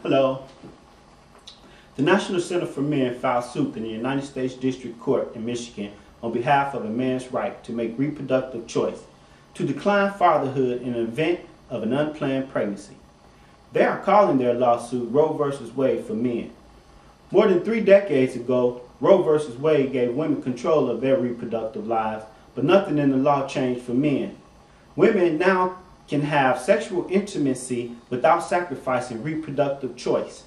Hello. The National Center for Men filed suit in the United States District Court in Michigan on behalf of a man's right to make reproductive choice, to decline fatherhood in the event of an unplanned pregnancy. They are calling their lawsuit Roe v. Wade for men. More than 3 decades ago, Roe v. Wade gave women control of their reproductive lives, but nothing in the law changed for men. Women now can have sexual intimacy without sacrificing reproductive choice.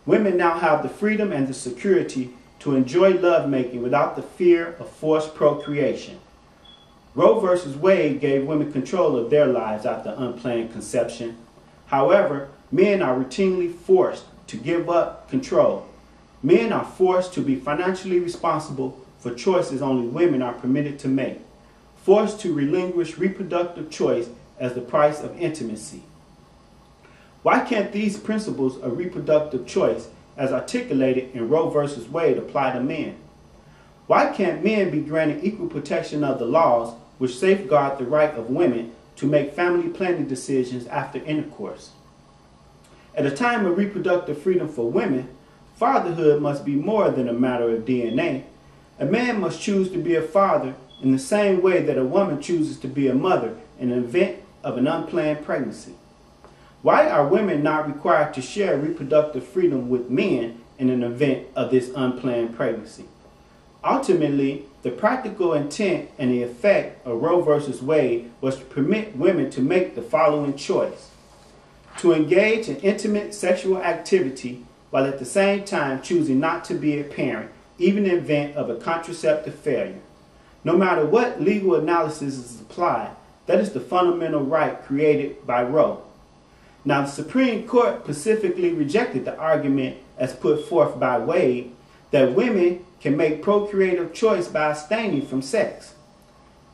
Women now have the freedom and the security to enjoy lovemaking without the fear of forced procreation. Roe v. Wade gave women control of their lives after unplanned conception. However, men are routinely forced to give up control. Men are forced to be financially responsible for choices only women are permitted to make, forced to relinquish reproductive choice as the price of intimacy. Why can't these principles of reproductive choice, as articulated in Roe v. Wade, apply to men? Why can't men be granted equal protection of the laws which safeguard the right of women to make family planning decisions after intercourse? At a time of reproductive freedom for women, fatherhood must be more than a matter of DNA. A man must choose to be a father in the same way that a woman chooses to be a mother in the event of an unplanned pregnancy. Why are women not required to share reproductive freedom with men in an event of this unplanned pregnancy? Ultimately, the practical intent and the effect of Roe v. Wade was to permit women to make the following choice: to engage in intimate sexual activity while at the same time choosing not to be a parent, even in the event of a contraceptive failure. No matter what legal analysis is applied, that is the fundamental right created by Roe. Now, the Supreme Court specifically rejected the argument as put forth by Wade that women can make procreative choice by abstaining from sex.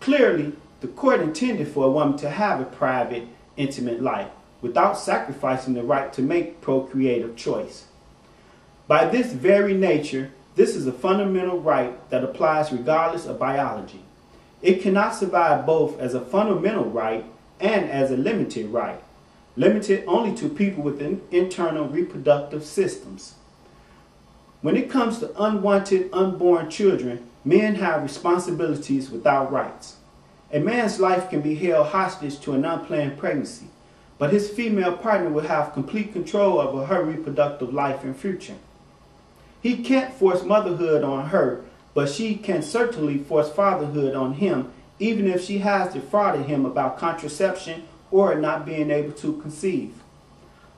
Clearly, the court intended for a woman to have a private, intimate life without sacrificing the right to make procreative choice. By this very nature, this is a fundamental right that applies regardless of biology. It cannot survive both as a fundamental right and as a limited right, limited only to people with internal reproductive systems. When it comes to unwanted, unborn children, men have responsibilities without rights. A man's life can be held hostage to an unplanned pregnancy, but his female partner will have complete control over her reproductive life and future. He can't force motherhood on her, but she can certainly force fatherhood on him, even if she has defrauded him about contraception or not being able to conceive.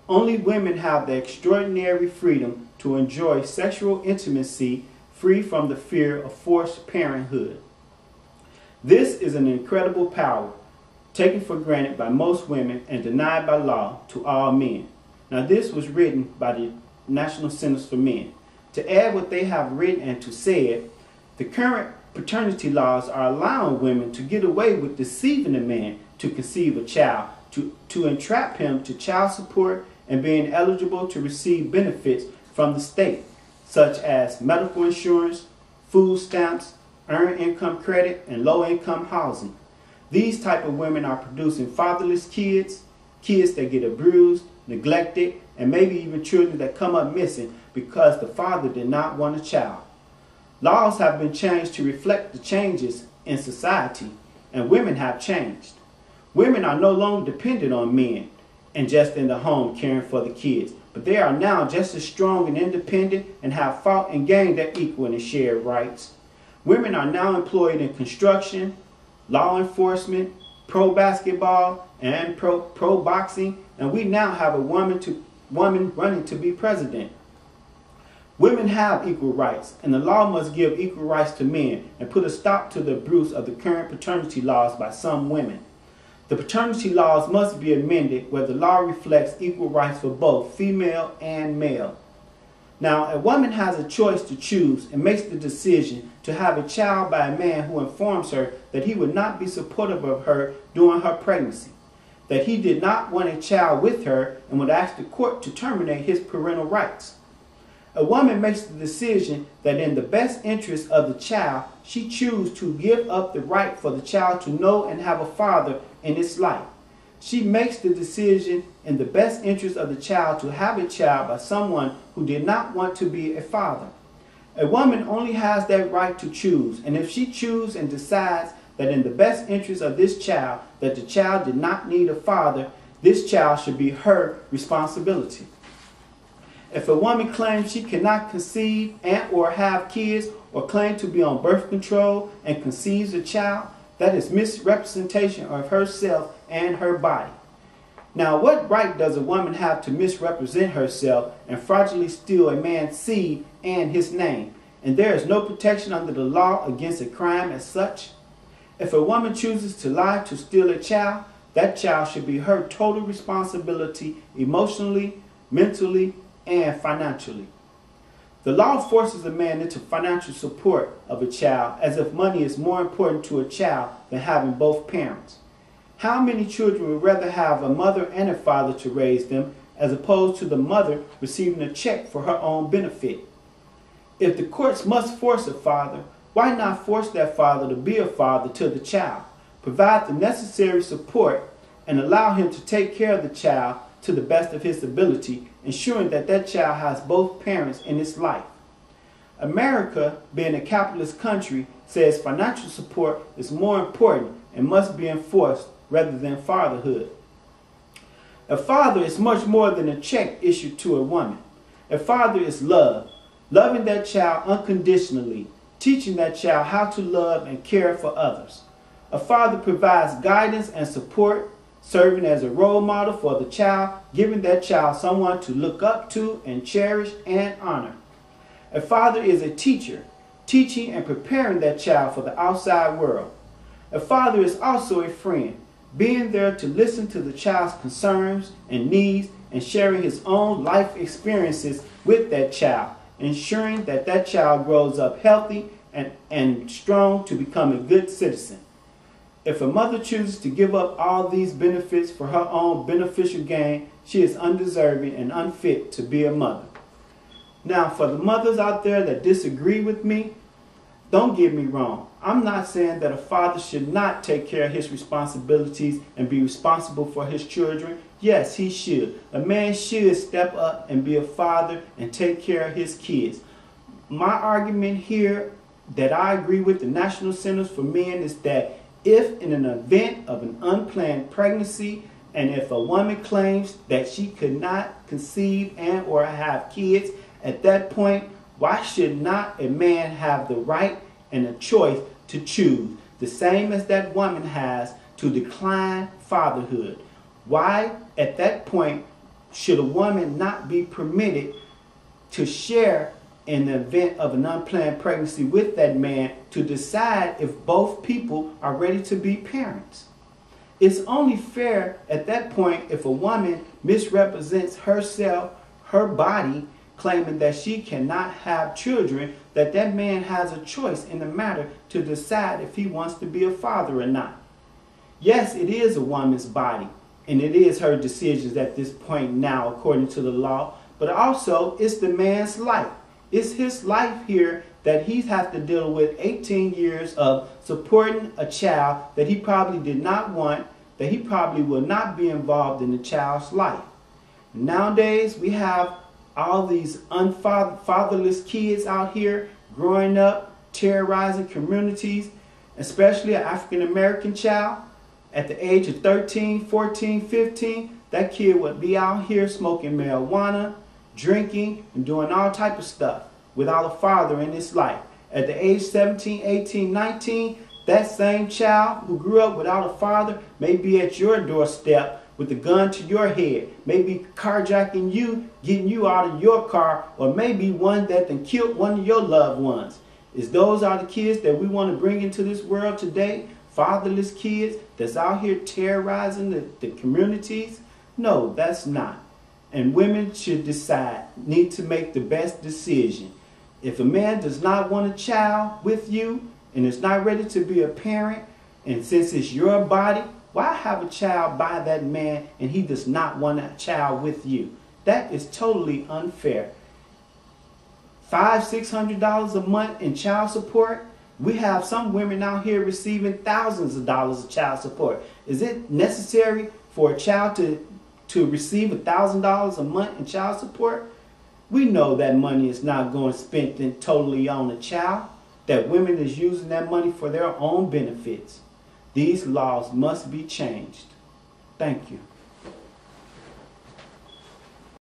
Only women have the extraordinary freedom to enjoy sexual intimacy free from the fear of forced parenthood. This is an incredible power, taken for granted by most women and denied by law to all men. Now, this was written by the National Center for Men. To add what they have written and to say it, the current paternity laws are allowing women to get away with deceiving a man to conceive a child, to entrap him to child support and being eligible to receive benefits from the state, such as medical insurance, food stamps, earned income credit, and low-income housing. These type of women are producing fatherless kids, kids that get abused, neglected, and maybe even children that come up missing because the father did not want a child. Laws have been changed to reflect the changes in society, and women have changed. Women are no longer dependent on men and just in the home caring for the kids, but they are now just as strong and independent and have fought and gained their equal and shared rights. Women are now employed in construction, law enforcement, pro basketball, and pro boxing, and we now have a woman running to be president. Women have equal rights, and the law must give equal rights to men and put a stop to the abuse of the current paternity laws by some women. The paternity laws must be amended where the law reflects equal rights for both female and male. Now, a woman has a choice to choose and makes the decision to have a child by a man who informs her that he would not be supportive of her during her pregnancy, that he did not want a child with her and would ask the court to terminate his parental rights. A woman makes the decision that in the best interest of the child, she chooses to give up the right for the child to know and have a father in its life. She makes the decision in the best interest of the child to have a child by someone who did not want to be a father. A woman only has that right to choose, and if she chooses and decides that in the best interest of this child, that the child did not need a father, this child should be her responsibility. If a woman claims she cannot conceive and or have kids, or claim to be on birth control and conceives a child, that is misrepresentation of herself and her body. Now, what right does a woman have to misrepresent herself and fraudulently steal a man's seed and his name? And there is no protection under the law against a crime as such. If a woman chooses to lie to steal a child, that child should be her total responsibility emotionally, mentally, and financially. The law forces a man into financial support of a child as if money is more important to a child than having both parents. How many children would rather have a mother and a father to raise them as opposed to the mother receiving a check for her own benefit? If the courts must force a father, why not force that father to be a father to the child, provide the necessary support, and allow him to take care of the child to the best of his ability, ensuring that that child has both parents in his life? America, being a capitalist country, says financial support is more important and must be enforced rather than fatherhood. A father is much more than a check issued to a woman. A father is love, loving that child unconditionally, teaching that child how to love and care for others. A father provides guidance and support, serving as a role model for the child, giving that child someone to look up to and cherish and honor. A father is a teacher, teaching and preparing that child for the outside world. A father is also a friend, being there to listen to the child's concerns and needs and sharing his own life experiences with that child, ensuring that that child grows up healthy and strong to become a good citizen. If a mother chooses to give up all these benefits for her own beneficial gain, she is undeserving and unfit to be a mother. Now, for the mothers out there that disagree with me, don't get me wrong. I'm not saying that a father should not take care of his responsibilities and be responsible for his children. Yes, he should. A man should step up and be a father and take care of his kids. My argument here that I agree with the National Centers for Men is that if in an event of an unplanned pregnancy, and if a woman claims that she could not conceive and or have kids, at that point, why should not a man have the right and a choice to choose, the same as that woman has to decline fatherhood? Why, at that point, should a woman not be permitted to share in the event of an unplanned pregnancy with that man to decide if both people are ready to be parents? It's only fair at that point if a woman misrepresents herself, her body, claiming that she cannot have children, that that man has a choice in the matter to decide if he wants to be a father or not. Yes, it is a woman's body, and it is her decisions at this point now according to the law, but also it's the man's life. It's his life here that he has to deal with 18 years of supporting a child that he probably did not want, that he probably will not be involved in the child's life. Nowadays, we have all these fatherless kids out here growing up, terrorizing communities, especially an African American child. At the age of 13, 14, 15, that kid would be out here smoking marijuana, drinking, and doing all type of stuff without a father in his life. At the age 17, 18, 19, that same child who grew up without a father may be at your doorstep with a gun to your head, maybe carjacking you, getting you out of your car, or maybe one that then killed one of your loved ones. Is those are the kids that we want to bring into this world today? Fatherless kids that's out here terrorizing the communities? No, that's not. And women should decide, need to make the best decision. If a man does not want a child with you and is not ready to be a parent, and since it's your body, why have a child by that man and he does not want a child with you? That is totally unfair. $500, $600 a month in child support. We have some women out here receiving thousands of dollars of child support. Is it necessary for a child to receive $1,000 a month in child support, we know that money is not going spent totally on the child, that women is using that money for their own benefits. These laws must be changed. Thank you.